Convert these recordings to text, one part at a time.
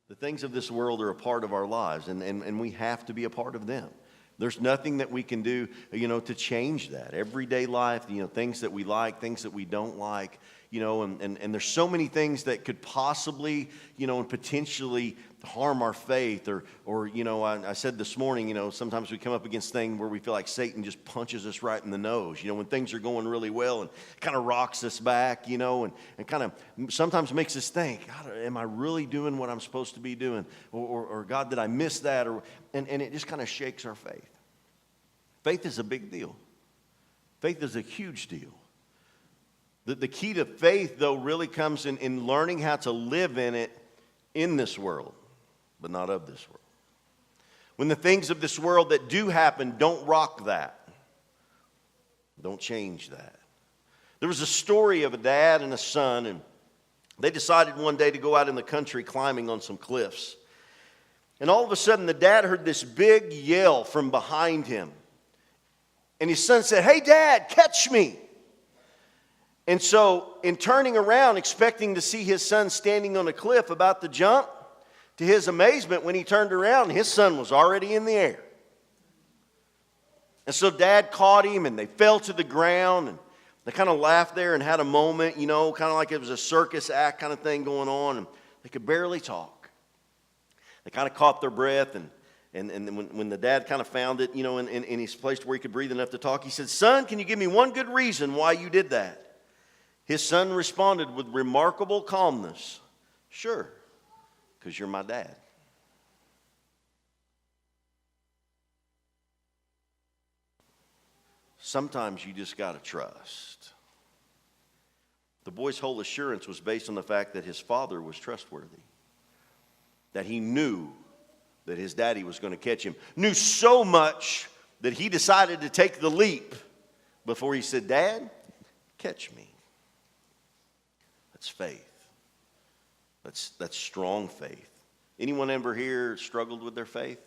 The things of this world are a part of our lives, and we have to be a part of them. There's nothing that we can do, to change that. Everyday life, things that we like, things that we don't like, and there's so many things that could possibly, and potentially harm our faith. Or I said this morning, sometimes we come up against things where we feel like Satan just punches us right in the nose, when things are going really well, and kind of rocks us back, and kind of sometimes makes us think, God, am I really doing what I'm supposed to be doing? Or God, did I miss that? And it just kind of shakes our faith. Faith is a big deal. Faith is a huge deal. The key to faith, though, really comes in learning how to live in it in this world, but not of this world. When the things of this world that do happen don't rock that, don't change that. There was a story of a dad and a son, and they decided one day to go out in the country climbing on some cliffs. And all of a sudden, the dad heard this big yell from behind him. And his son said, "Hey, Dad, catch me." And so, in turning around, expecting to see his son standing on a cliff about to jump, to his amazement, when he turned around, his son was already in the air. And so Dad caught him, and they fell to the ground, and they kind of laughed there and had a moment, kind of like it was a circus act kind of thing going on, and they could barely talk. They kind of caught their breath, and when the dad kind of found it, in his place where he could breathe enough to talk, he said, "Son, can you give me one good reason why you did that?" His son responded with remarkable calmness, "Sure, because you're my dad." Sometimes you just got to trust. The boy's whole assurance was based on the fact that his father was trustworthy, that he knew that his daddy was going to catch him, knew so much that he decided to take the leap before he said, "Dad, catch me." That's faith. That's strong faith. Anyone ever here struggled with their faith?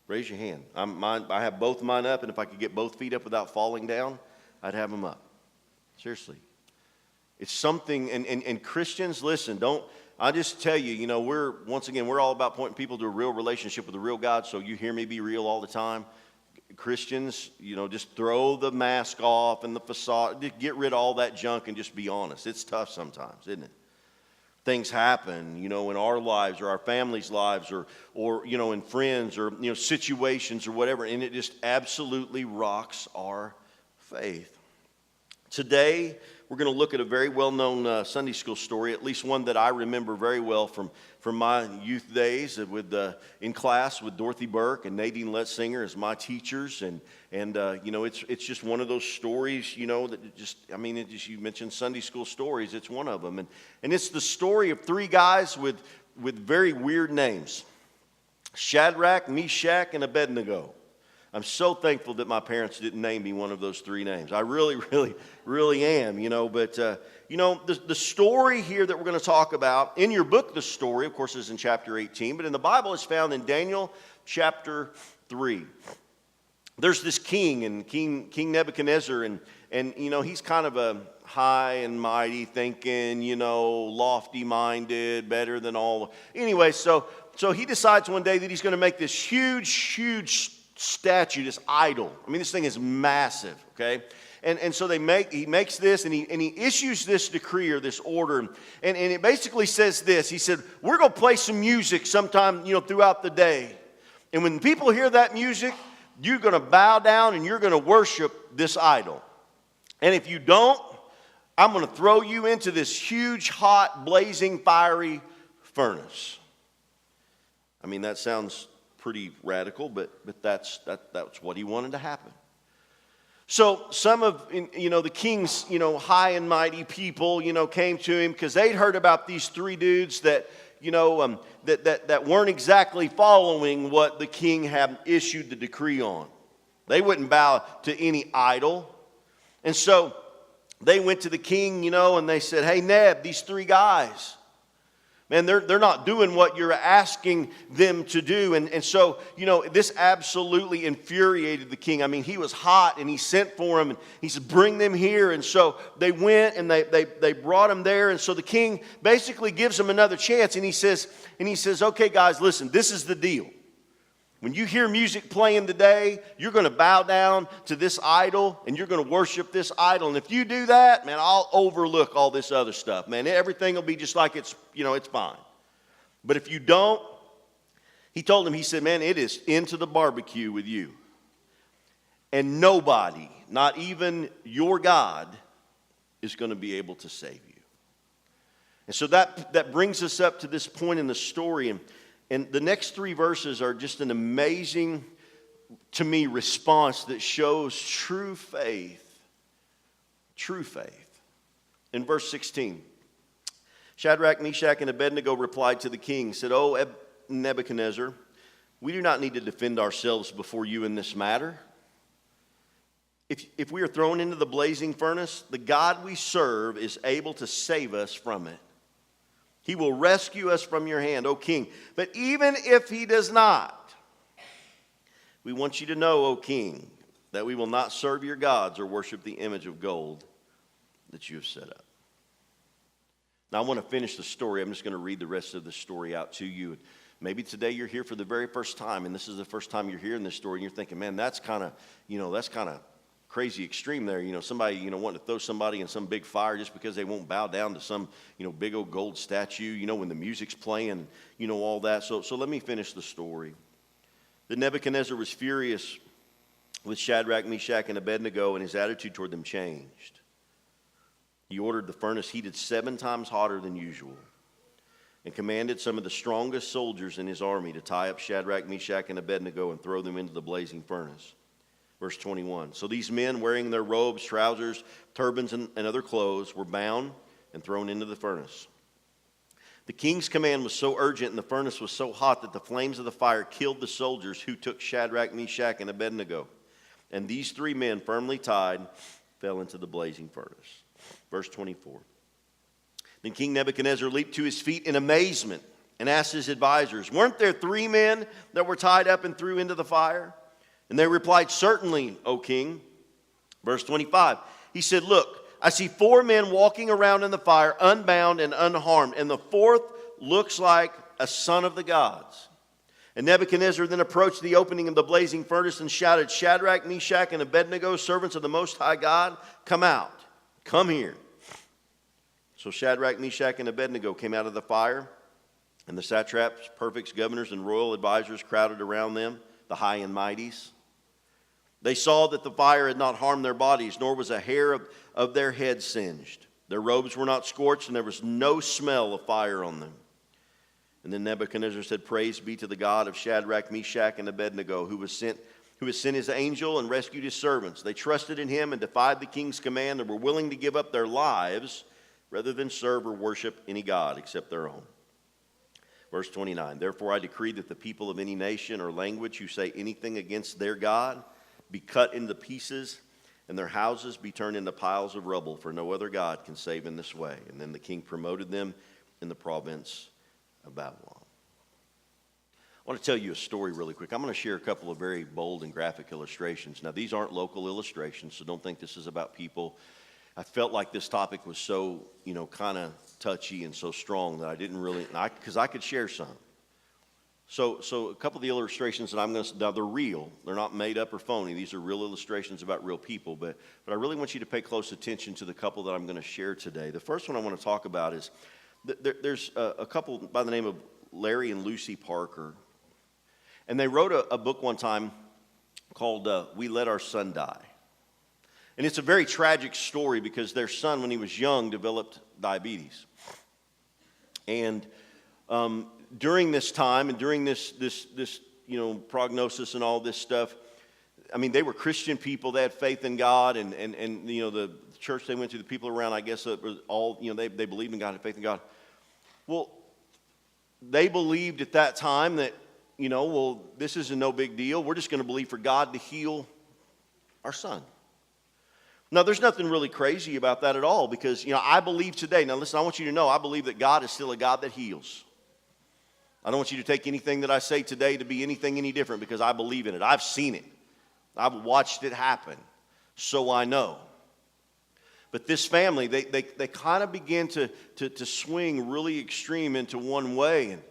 Raise your hand. I have both mine up, and if I could get both feet up without falling down, I'd have them up. Seriously. It's something, and Christians, listen, I just tell you, we're all about pointing people to a real relationship with a real God, so you hear me be real all the time. Christians, just throw the mask off and the facade, just get rid of all that junk and just be honest. It's tough sometimes, isn't it? Things happen, in our lives or our families' lives or in friends or, situations or whatever, and it just absolutely rocks our faith. Today, we're going to look at a very well-known Sunday school story, at least one that I remember very well from my youth days in class with Dorothy Burke and Nadine Letzinger as my teachers. And it's just one of those stories, you mentioned Sunday school stories. It's one of them. And it's the story of three guys with very weird names: Shadrach, Meshach, and Abednego. I'm so thankful that my parents didn't name me one of those three names. I really, really, really am, But, the story here that we're going to talk about, in your book, the story, of course, is in chapter 18, but in the Bible it's found in Daniel chapter 3. There's this king, and King Nebuchadnezzar, and he's kind of a high and mighty thinking, lofty-minded, better than all. Anyway, so he decides one day that he's going to make this huge statue, this idol. This thing is massive, okay? And so he makes this, and he issues this decree or this order, and it basically says this. He said, "We're going to play some music sometime, throughout the day. And when people hear that music, you're going to bow down and you're going to worship this idol. And if you don't, I'm going to throw you into this huge, hot, blazing, fiery furnace." That sounds pretty radical, but that's what he wanted to happen. So some of the king's high and mighty people came to him because they'd heard about these three dudes that that weren't exactly following what the king had issued the decree on. They wouldn't bow to any idol, and so they went to the king, and they said, "Hey, Neb, these three guys, Man, they're not doing what you're asking them to do. And so, this absolutely infuriated the king. I mean, he was hot, and he sent for him, and he said, bring them here. And so they went, and they brought him there. And so the king basically gives him another chance, and he says, okay, guys, listen, this is the deal. When you hear music playing today, you're going to bow down to this idol, and you're going to worship this idol. And if you do that, man, I'll overlook all this other stuff. Man, everything will be just like it's fine. But if you don't, he told him, he said, man, it is into the barbecue with you. And nobody, not even your God, is going to be able to save you. And so that brings us up to this point in the story. And the next 3 verses are just an amazing, to me, response that shows true faith. True faith. In verse 16, Shadrach, Meshach, and Abednego replied to the king, said, "O Nebuchadnezzar, we do not need to defend ourselves before you in this matter. If we are thrown into the blazing furnace, the God we serve is able to save us from it. He will rescue us from your hand, O king. But even if he does not, we want you to know, O king, that we will not serve your gods or worship the image of gold that you have set up." Now, I want to finish the story. I'm just going to read the rest of the story out to you. Maybe today you're here for the very first time, and this is the first time you're hearing this story, and you're thinking, man, that's kind of crazy extreme there. Somebody, wanting to throw somebody in some big fire just because they won't bow down to some, big old gold statue, when the music's playing, all that. So let me finish the story. Then Nebuchadnezzar was furious with Shadrach, Meshach, and Abednego, and his attitude toward them changed. He ordered the furnace heated 7 times hotter than usual and commanded some of the strongest soldiers in his army to tie up Shadrach, Meshach, and Abednego and throw them into the blazing furnace. Verse 21, so these men, wearing their robes, trousers, turbans, and other clothes, were bound and thrown into the furnace. The king's command was so urgent and the furnace was so hot that the flames of the fire killed the soldiers who took Shadrach, Meshach, and Abednego. And these 3 men, firmly tied, fell into the blazing furnace. Verse 24, then King Nebuchadnezzar leaped to his feet in amazement and asked his advisors, weren't there 3 men that were tied up and threw into the fire? And they replied, certainly, O king. Verse 25, he said, look, I see 4 men walking around in the fire, unbound and unharmed, and the 4th looks like a son of the gods. And Nebuchadnezzar then approached the opening of the blazing furnace and shouted, Shadrach, Meshach, and Abednego, servants of the Most High God, come out, come here. So Shadrach, Meshach, and Abednego came out of the fire, and the satraps, prefects, governors, and royal advisors crowded around them, the high and mighties. They saw that the fire had not harmed their bodies, nor was a hair of their head singed. Their robes were not scorched, and there was no smell of fire on them. And then Nebuchadnezzar said, praise be to the God of Shadrach, Meshach, and Abednego, who has sent his angel and rescued his servants. They trusted in him and defied the king's command and were willing to give up their lives rather than serve or worship any god except their own. Verse 29, therefore I decree that the people of any nation or language who say anything against their God be cut into pieces, and their houses be turned into piles of rubble, for no other God can save in this way. And then the king promoted them in the province of Babylon. I want to tell you a story really quick. I'm going to share a couple of very bold and graphic illustrations. Now, these aren't local illustrations, so don't think this is about people. I felt like this topic was so, kind of touchy and so strong that I didn't really, because I could share some. So a couple of the illustrations that I'm going to, now they're real. They're not made up or phony. These are real illustrations about real people. But I really want you to pay close attention to the couple that I'm going to share today. The first one I want to talk about is, there's a couple by the name of Larry and Lucy Parker. And they wrote a book one time called We Let Our Son Die. And it's a very tragic story because their son, when he was young, developed diabetes. And during this time and during this prognosis and all this stuff, I mean, they were Christian people. They had faith in God, and the church they went to, the people around, I guess, all they believed in God, had faith in God. Well, they believed at that time that this is no big deal. We're just going to believe for God to heal our son. Now, there's nothing really crazy about that at all because, I believe today, now listen, I want you to know, I believe that God is still a God that heals. I don't want you to take anything that I say today to be anything any different because I believe in it. I've seen it. I've watched it happen, so I know. But this family, they kind of began to swing really extreme into one way, and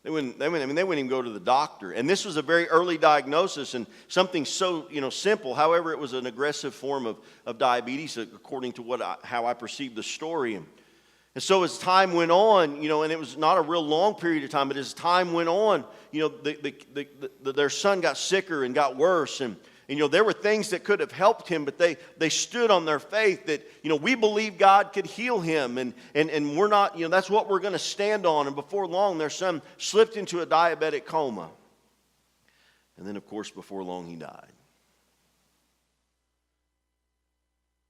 they wouldn't even go to the doctor. And this was a very early diagnosis and something so, simple. However, it was an aggressive form of diabetes, according to how I perceived the story. And so as time went on, and it was not a real long period of time, but as time went on, their son got sicker and got worse. And there were things that could have helped him, but they stood on their faith that, we believe God could heal him, and we're not, that's what we're going to stand on. And before long, their son slipped into a diabetic coma. And then, of course, before long, he died.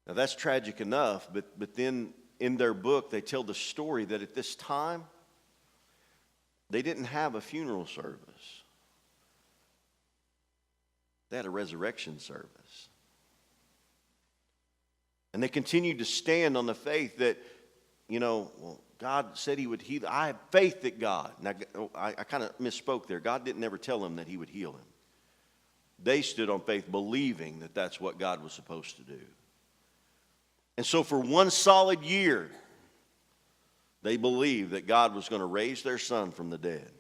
Now, that's tragic enough, but then in their book, they tell the story that at this time, they didn't have a funeral service. They had a resurrection service. And they continued to stand on the faith that, God said he would heal. I have faith that God. Now, I kind of misspoke there. God didn't ever tell them that he would heal him. They stood on faith believing that that's what God was supposed to do. And so for one solid year, they believed that God was going to raise their son from the dead.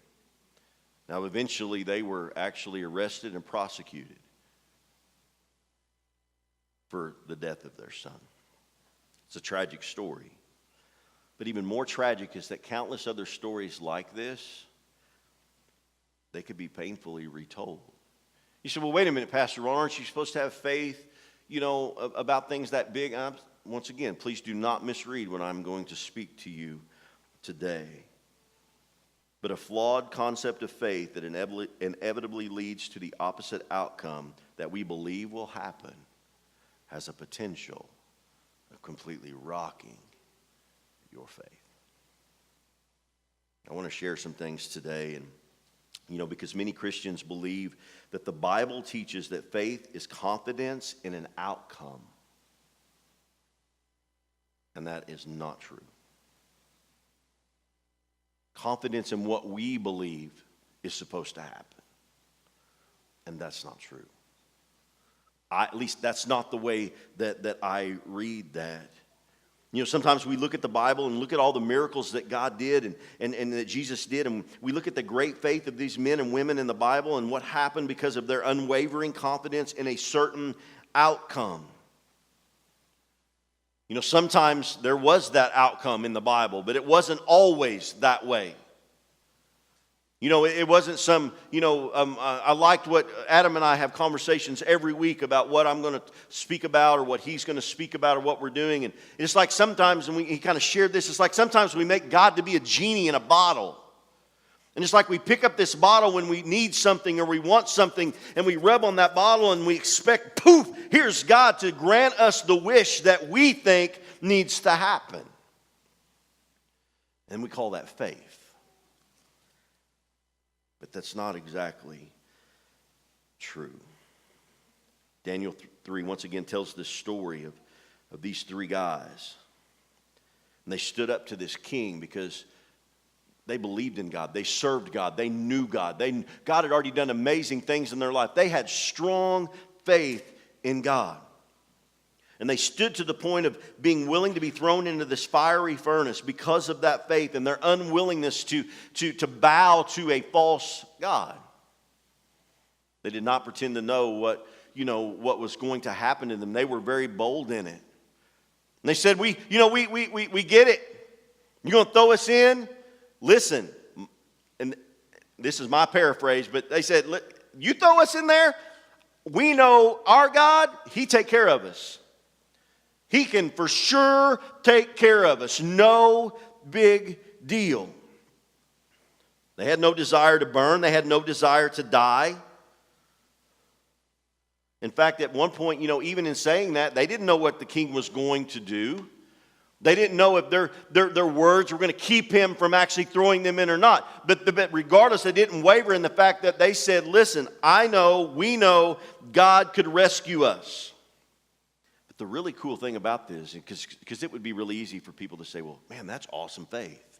Now, eventually, they were actually arrested and prosecuted for the death of their son. It's a tragic story. But even more tragic is that countless other stories like this, they could be painfully retold. You say, well, wait a minute, Pastor Ron, aren't you supposed to have faith, about things that big? Once again, please do not misread what I'm going to speak to you today. But a flawed concept of faith that inevitably leads to the opposite outcome that we believe will happen has a potential of completely rocking your faith. I want to share some things today, and because many Christians believe that the Bible teaches that faith is confidence in an outcome. And that is not true. Confidence in what we believe is supposed to happen. And that's not true. At least that's not the way that I read that. Sometimes we look at the Bible and look at all the miracles that God did and that Jesus did, and we look at the great faith of these men and women in the Bible and what happened because of their unwavering confidence in a certain outcome. Sometimes there was that outcome in the Bible, but it wasn't always that way. It wasn't some, I liked what Adam and I have conversations every week about what I'm going to speak about or what he's going to speak about or what we're doing. And it's like sometimes, and he kind of shared this, it's like sometimes we make God to be a genie in a bottle. And it's like we pick up this bottle when we need something or we want something, and we rub on that bottle and we expect, poof, here's God to grant us the wish that we think needs to happen. And we call that faith. But that's not exactly true. Daniel 3 once again tells this story of these three guys. And they stood up to this king because they believed in God. They served God. They knew God. God had already done amazing things in their life. They had strong faith in God. And they stood to the point of being willing to be thrown into this fiery furnace because of that faith and their unwillingness to bow to a false god. They did not pretend to know what was going to happen to them. They were very bold in it. And they said, we get it. You're going to throw us in? Listen, and this is my paraphrase, but they said, you throw us in there, we know our God, he take care of us. He can for sure take care of us. No big deal. They had no desire to burn. They had no desire to die. In fact, at one point, even in saying that, they didn't know what the king was going to do. They didn't know if their words were going to keep him from actually throwing them in or not. But regardless, they didn't waver in the fact that they said, listen, we know God could rescue us. But the really cool thing about this, because it would be really easy for people to say, well, man, that's awesome faith.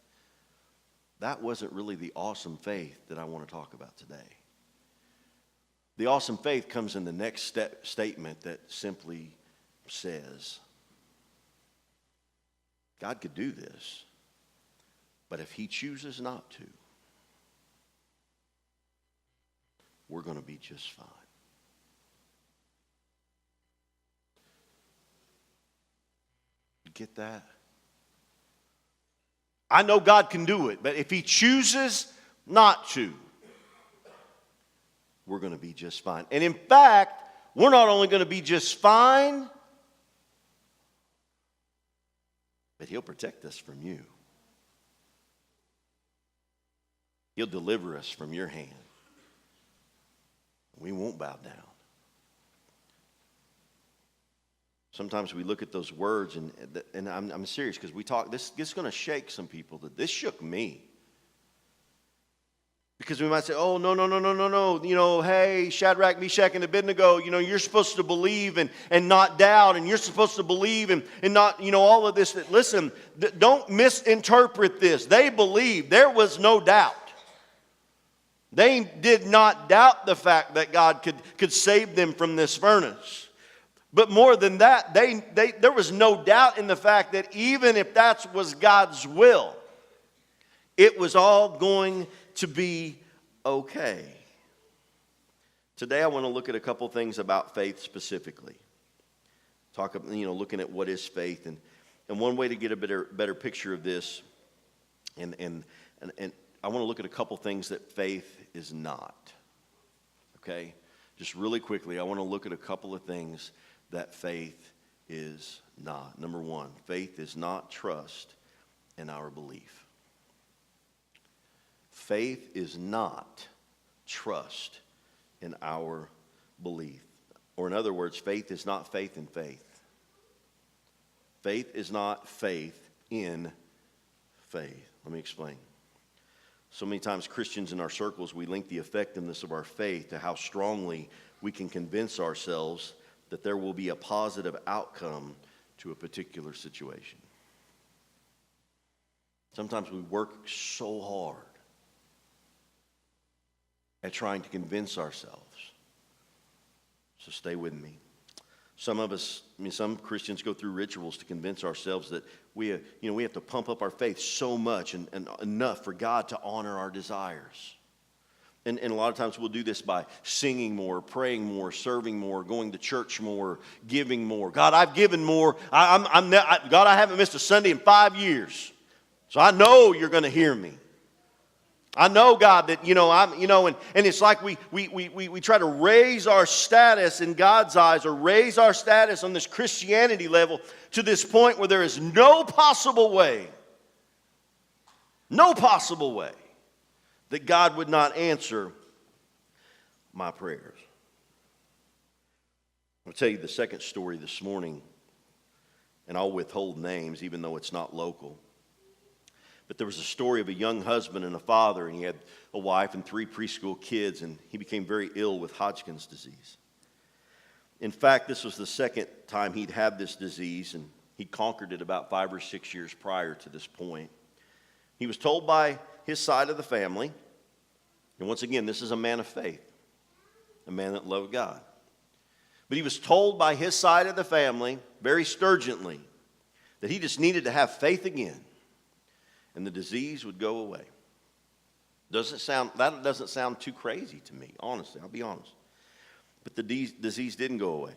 That wasn't really the awesome faith that I want to talk about today. The awesome faith comes in the next statement that simply says, God could do this, but if he chooses not to, we're going to be just fine. You get that? I know God can do it, but if he chooses not to, we're going to be just fine. And in fact, we're not only going to be just fine, but he'll protect us from you. He'll deliver us from your hand. We won't bow down. Sometimes we look at those words, and I'm serious, because we talk, this is going to shake some people. This shook me. Because we might say, oh, no. You know, hey, Shadrach, Meshach, and Abednego, you know, you're supposed to believe and not doubt, and you're supposed to believe and not, you know, all of this. Listen, don't misinterpret this. They believed. There was no doubt. They did not doubt the fact that God could save them from this furnace. But more than that, there was no doubt in the fact that even if that was God's will, it was all going to be okay. Today I want to look at a couple things about faith specifically. Looking at what is faith, and one way to get a better picture of this, and I want to look at a couple things that faith is not. Okay? Just really quickly, I want to look at a couple of things that faith is not. Number one, faith is not trust in our belief. Faith is not trust in our belief. Or in other words, faith is not faith in faith. Faith is not faith in faith. Let me explain. So many times Christians in our circles, we link the effectiveness of our faith to how strongly we can convince ourselves that there will be a positive outcome to a particular situation. Sometimes we work so hard at trying to convince ourselves. So stay with me. Some Christians go through rituals to convince ourselves that we have to pump up our faith so much and enough for God to honor our desires. And a lot of times we'll do this by singing more, praying more, serving more, going to church more, giving more. God, I've given more. God, I haven't missed a Sunday in 5 years. So I know you're going to hear me. I know, God, that, and it's like we try to raise our status in God's eyes, or raise our status on this Christianity level to this point where there is no possible way that God would not answer my prayers. I'll tell you the second story this morning, and I'll withhold names even though it's not local. But there was a story of a young husband and a father, and he had a wife and 3 preschool kids, and he became very ill with Hodgkin's disease. In fact, this was the second time he'd had this disease, and he conquered it about 5 or 6 years prior to this point. He was told by his side of the family, and once again, this is a man of faith, a man that loved God. But he was told by his side of the family, very stringently, that he just needed to have faith again, and the disease would go away. That doesn't sound too crazy to me, honestly, I'll be honest. But the disease didn't go away.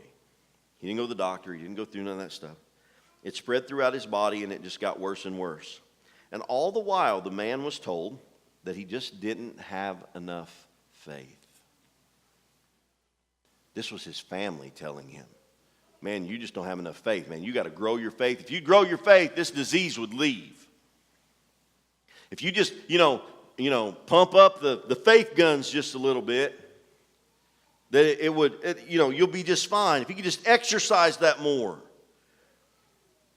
He didn't go to the doctor, he didn't go through none of that stuff. It spread throughout his body, and it just got worse and worse. And all the while, the man was told that he just didn't have enough faith. This was his family telling him, man, you just don't have enough faith, man. You got to grow your faith. If you grow your faith, this disease would leave. If you just, pump up the faith guns just a little bit, that you'll be just fine. If you could just exercise that more.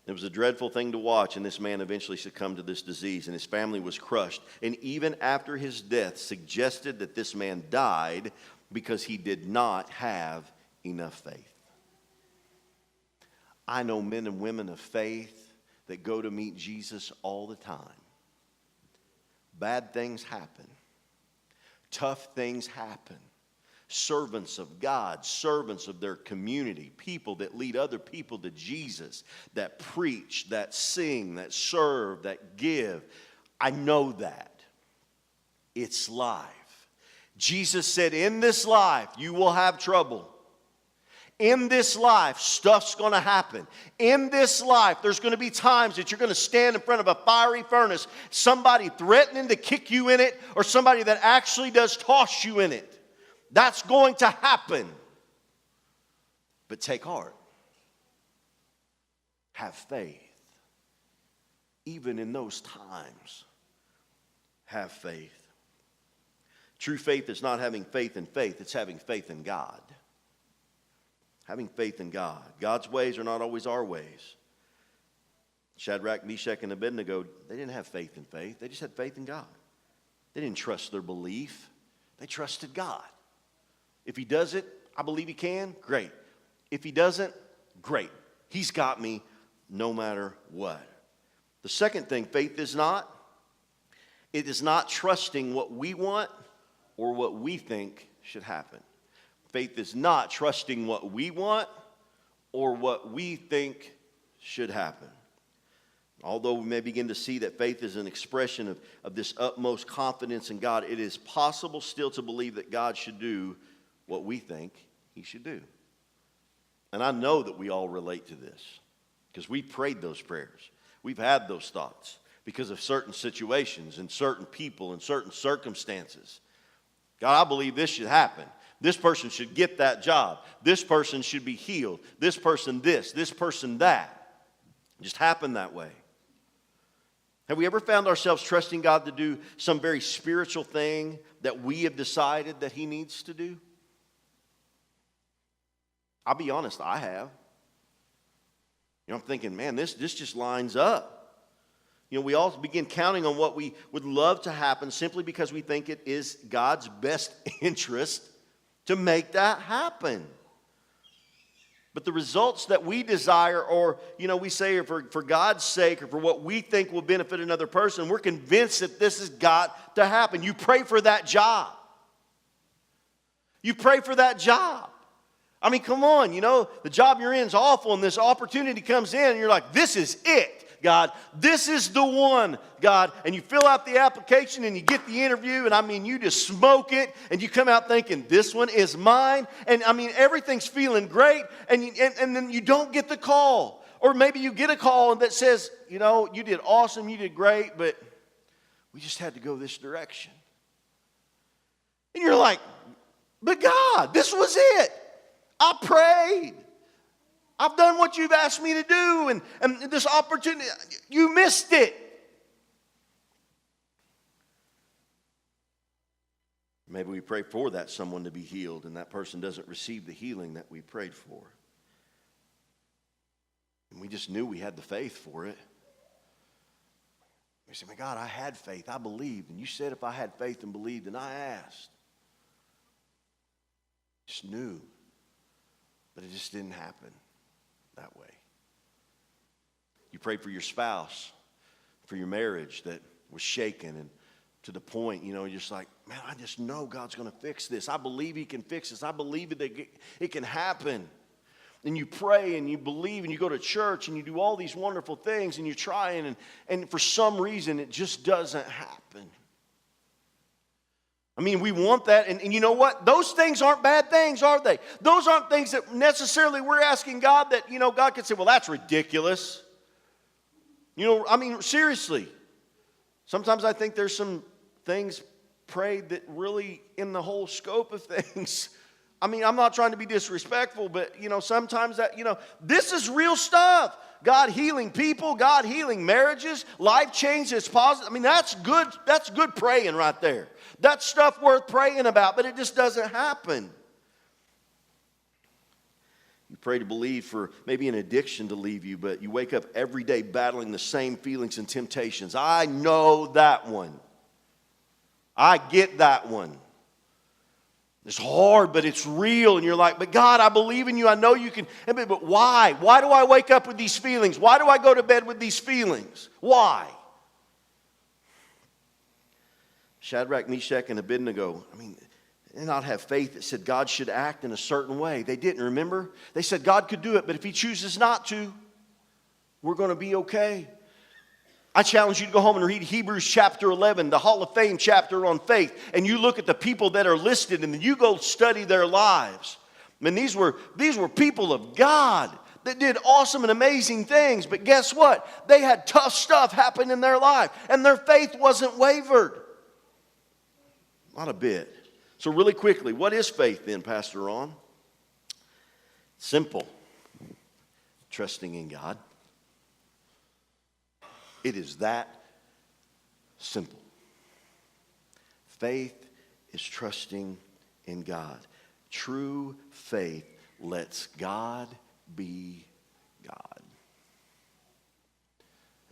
It was a dreadful thing to watch, and this man eventually succumbed to this disease, and his family was crushed. And even after his death, suggested that this man died because he did not have enough faith. I know men and women of faith that go to meet Jesus all the time. Bad things happen. Tough things happen. Servants of God, servants of their community, people that lead other people to Jesus, that preach, that sing, that serve, that give. I know that. It's life. Jesus said, in this life, you will have trouble. In this life, stuff's going to happen. In this life, there's going to be times that you're going to stand in front of a fiery furnace, somebody threatening to kick you in it, or somebody that actually does toss you in it. That's going to happen. But take heart. Have faith. Even in those times, have faith. True faith is not having faith in faith, it's having faith in God. Having faith in God. God's ways are not always our ways. Shadrach, Meshach, and Abednego, they didn't have faith in faith. They just had faith in God. They didn't trust their belief. They trusted God. If he does it, I believe he can, great. If he doesn't, great. He's got me no matter what. The second thing faith is not, it is not trusting what we want or what we think should happen. Faith is not trusting what we want or what we think should happen. Although we may begin to see that faith is an expression of this utmost confidence in God, it is possible still to believe that God should do what we think he should do. And I know that we all relate to this because we prayed those prayers. We've had those thoughts because of certain situations and certain people and certain circumstances. God, I believe this should happen. This person should get that job. This person should be healed. This person this person that. It just happened that way. Have we ever found ourselves trusting God to do some very spiritual thing that we have decided that he needs to do? I'll be honest, I have. I'm thinking, man, this just lines up. We all begin counting on what we would love to happen simply because we think it is God's best interest to make that happen. But the results that we desire, or, we say for God's sake or for what we think will benefit another person, we're convinced that this has got to happen. You pray for that job. You pray for that job. I mean, come on, the job you're in is awful and this opportunity comes in and you're like, this is it. God, this is the one, God. And you fill out the application and you get the interview, and I mean, you just smoke it, and you come out thinking, this one is mine. And I mean, everything's feeling great, and then you don't get the call. Or maybe you get a call that says, you did awesome, you did great, but we just had to go this direction. And you're like, but God, this was it. I prayed. I've done what you've asked me to do, and this opportunity, you missed it. Maybe we pray for that someone to be healed, and that person doesn't receive the healing that we prayed for. And we just knew we had the faith for it. We said, my God, I had faith. I believed. And you said if I had faith and believed, and I asked. Just knew. But it just didn't happen that way. You prayed for your spouse, for your marriage that was shaken, and to the point, you're just like, man, I just know God's going to fix this. I believe he can fix this. I believe it can happen. And you pray and you believe and you go to church and you do all these wonderful things and you're trying, and for some reason it just doesn't happen. I mean, we want that, and you know what? Those things aren't bad things, are they? Those aren't things that necessarily we're asking God that, God could say, well, that's ridiculous. Seriously. Sometimes I think there's some things prayed that really, in the whole scope of things, I'm not trying to be disrespectful, but, sometimes that, this is real stuff. God healing people, God healing marriages, life change is positive. That's good praying right there. That's stuff worth praying about, but it just doesn't happen. You pray to believe for maybe an addiction to leave you, but you wake up every day battling the same feelings and temptations. I know that one. I get that one. It's hard, but it's real. And you're like, but God, I believe in you. I know you can. But why? Why do I wake up with these feelings? Why do I go to bed with these feelings? Why? Shadrach, Meshach, and Abednego, they not have faith that said God should act in a certain way. They didn't, remember? They said God could do it, but if he chooses not to, we're going to be okay. I challenge you to go home and read Hebrews chapter 11, the Hall of Fame chapter on faith, and you look at the people that are listed and you go study their lives. These were people of God that did awesome and amazing things, but guess what? They had tough stuff happen in their life, and their faith wasn't wavered. Not a bit. So really quickly, what is faith then, Pastor Ron? Simple. Trusting in God. It is that simple. Faith is trusting in God. True faith lets God be God.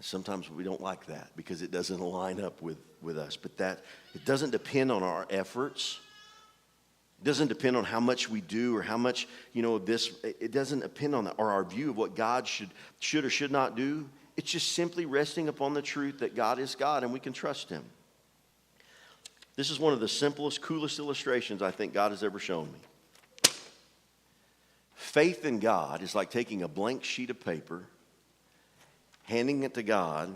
Sometimes we don't like that because it doesn't line up with us. But that it doesn't depend on our efforts. It doesn't depend on how much we do or how much, this. It doesn't depend on that or our view of what God should or should not do. It's just simply resting upon the truth that God is God and we can trust him. This is one of the simplest, coolest illustrations I think God has ever shown me. Faith in God is like taking a blank sheet of paper, handing it to God,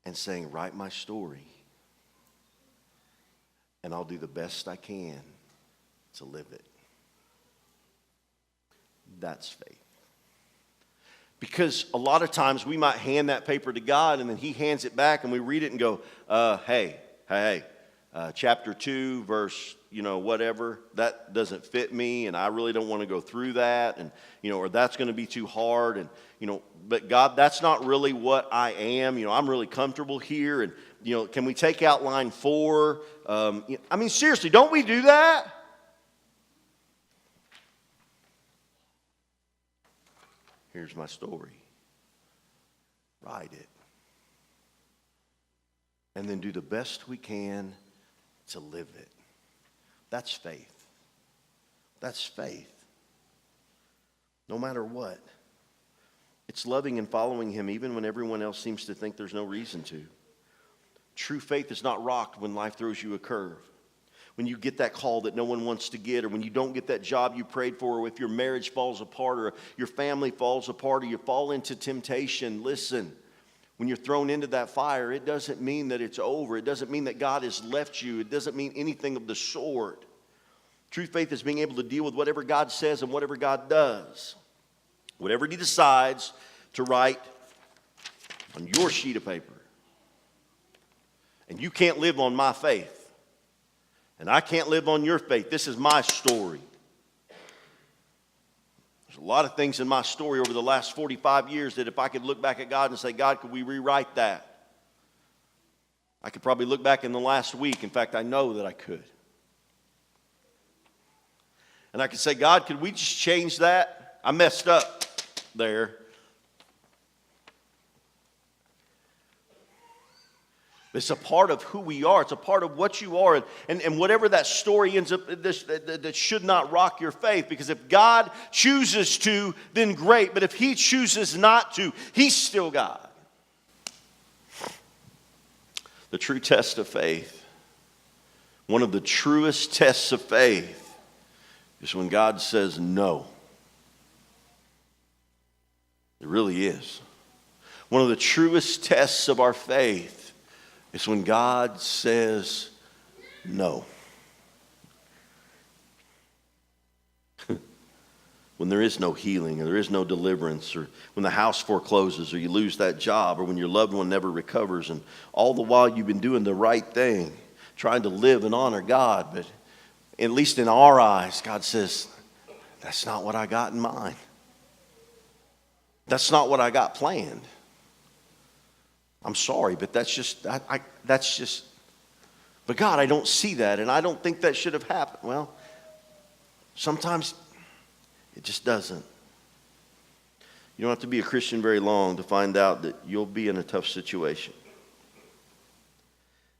and saying, write my story, and I'll do the best I can to live it. That's faith. Because a lot of times we might hand that paper to God and then he hands it back and we read it and go, hey, chapter 2, verse, whatever, that doesn't fit me and I really don't want to go through that and, or that's going to be too hard and, but God, that's not really what I am. I'm really comfortable here and, can we take out line 4? Seriously, don't we do that? Here's my story. Write it. And then do the best we can to live it. That's faith. That's faith. No matter what. It's loving and following him even when everyone else seems to think there's no reason to. True faith is not rocked when life throws you a curve. When you get that call that no one wants to get, or when you don't get that job you prayed for, or if your marriage falls apart, or your family falls apart, or you fall into temptation, listen, when you're thrown into that fire, it doesn't mean that it's over. It doesn't mean that God has left you. It doesn't mean anything of the sort. True faith is being able to deal with whatever God says and whatever God does. Whatever he decides to write on your sheet of paper. And you can't live on my faith. And I can't live on your faith. This is my story. There's a lot of things in my story over the last 45 years that if I could look back at God and say, God, could we rewrite that? I could probably look back in the last week. In fact, I know that I could. And I could say, God, could we just change that? I messed up there. It's a part of who we are. It's a part of what you are. And whatever that story ends up, that should not rock your faith. Because if God chooses to, then great. But if he chooses not to, he's still God. The true test of faith, one of the truest tests of faith, is when God says no. It really is. One of the truest tests of our faith it's when God says no. When there is no healing or there is no deliverance or when the house forecloses or you lose that job or when your loved one never recovers and all the while you've been doing the right thing, trying to live and honor God, but at least in our eyes, God says, that's not what I got in mind. That's not what I got planned. I'm sorry, but that's just, but God, I don't see that, and I don't think that should have happened. Well, sometimes it just doesn't. You don't have to be a Christian very long to find out that you'll be in a tough situation.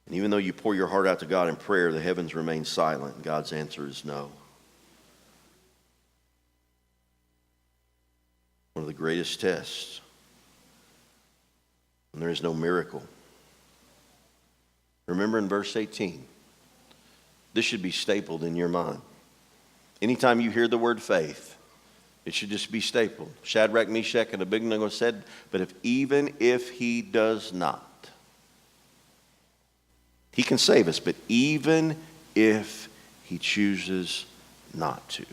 And even though you pour your heart out to God in prayer, the heavens remain silent. God's answer is no. One of the greatest tests, when there is no miracle. Remember in verse 18, this should be stapled in your mind. Anytime you hear the word faith, it should just be stapled. Shadrach, Meshach, and Abednego said, but even if he does not, he can save us, but even if he chooses not to,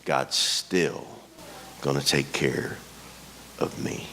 God's still going to take care of me.